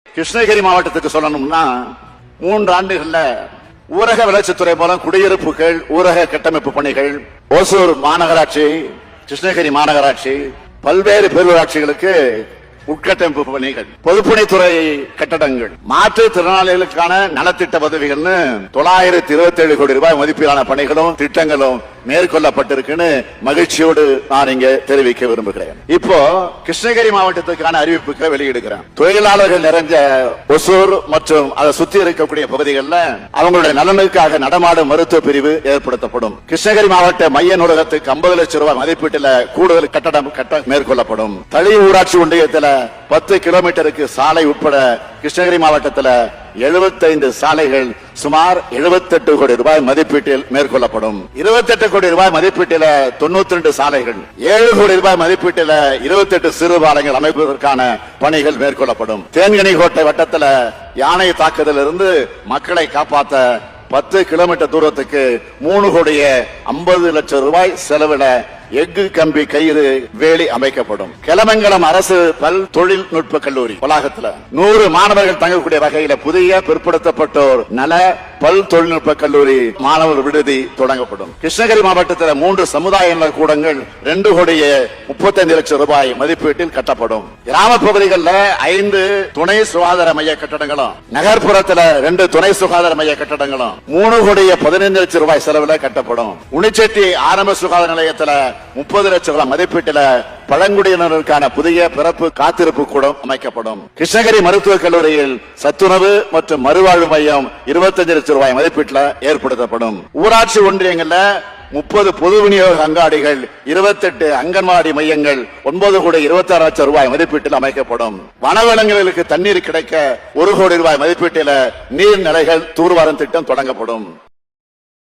கிருஷ்ணகிரி மாவட்டத்துக்கு சொல்லணும்னா 3 ஆண்டுகள்ல ஊரக வளர்ச்சித்துறை மூலம் குடியிருப்புகள், ஊரக கட்டமைப்பு பணிகள், ஓசூர் மாநகராட்சி, கிருஷ்ணகிரி மாநகராட்சி, பல்வேறு பேரூராட்சிகளுக்கு உட்கட்டமைப்பு பணிகள், பொதுப்பணித்துறை கட்டடங்கள், மாற்றுத்திறனாளிகளுக்கான நலத்திட்ட உதவிகள்னு 927 கோடி ரூபாய் மதிப்பிலான பணிகளும் திட்டங்களும் மேற்கொள்ளப்பட்டிருக்குன்னு மகிழ்ச்சியோடு நான் இங்கே தெரிவிக்க விரும்புகிறேன். இப்போ கிருஷ்ணகிரி மாவட்டத்துக்கான அறிவிப்புகளை வெளியிடுகிறேன். தொழிலாளர்கள் நிறைஞ்ச ஒசூர் மற்றும் அதை சுத்தி இருக்கக்கூடிய பகுதிகளில் அவங்களுடைய நலனுக்காக நடமாடும் மருத்துவ பிரிவு ஏற்படுத்தப்படும். கிருஷ்ணகிரி மாவட்ட மைய நூலகத்துக்கு 50 லட்சம் ரூபாய் மதிப்பீட்டில் கூடுதல் கட்டடம் மேற்கொள்ளப்படும். தளி ஊராட்சி ஒன்றியத்தில் 10 கிலோமீட்டருக்கு சாலை உட்பட கிருஷ்ணகிரி மாவட்டத்தில் 75 சாலைகள் சுமார் 78 கோடி ரூபாய் மதிப்பீட்டில் மேற்கொள்ளப்படும். 28 கோடி ரூபாய் மதிப்பீட்டில் 92 சாலைகள், 7 கோடி ரூபாய் மதிப்பீட்டில் 28 சிறு பாலங்கள் அமைப்பதற்கான பணிகள் மேற்கொள்ளப்படும். தேன்கனிக்கோட்டை வட்டத்தில் யானை தாக்குதலில் இருந்து மக்களை காப்பாற்ற 10 கிலோமீட்டர் தூரத்துக்கு 3 கோடியே 50 லட்சம் ரூபாய் செலவிட எஃகு கம்பி கயிறு வேலி அமைக்கப்படும். கிளமங்கலம் அரசு பல் தொழில்நுட்ப கல்லூரி வளாகத்தில் 100 மாணவர்கள் தங்கக்கூடிய வகையில புதிய பிற்படுத்தப்பட்டோர் நல பல் தொழில்நுட்ப கல்லூரி மாணவர் விடுதி தொடங்கப்படும். கிருஷ்ணகிரி மாவட்டத்தில் 3 சமுதாய நல கூடங்கள் 2 கோடியே 35 லட்சம் ரூபாய் மதிப்பீட்டில் கட்டப்படும். கிராம பகுதிகளில் 5 துணை சுகாதார மைய கட்டடங்களும், நகர்ப்புறத்தில் 2 துணை சுகாதார மைய கட்டடங்களும் 3 கோடியே 15 லட்சம் ரூபாய் செலவில் கட்டப்படும். உணிச்செட்டி ஆரம்ப சுகாதார நிலையத்தில் 30 லட்சம் ரூபாய் மதிப்பீட்டில் பழங்குடியினருக்கான புதிய பிறப்பு காத்திருப்பு கூடம் அமைக்கப்படும். கிருஷ்ணகிரி மருத்துவக் கல்லூரியில் சத்துணவு மற்றும் மறுவாழ்வு மையம் 25 லட்சம் ரூபாய் மதிப்பீட்டில் ஏற்படுத்தப்படும். ஊராட்சி ஒன்றியங்களில் 30 பொது விநியோக அங்காடிகள், 28 அங்கன்வாடி மையங்கள் 9 கோடி 26 லட்சம் ரூபாய் மதிப்பீட்டில் அமைக்கப்படும். வனவிலங்குகளுக்கு தண்ணீர் கிடைக்க 1 கோடி ரூபாய் மதிப்பீட்டில் நீர்நிலைகள் தூர்வாரும் திட்டம் தொடங்கப்படும்.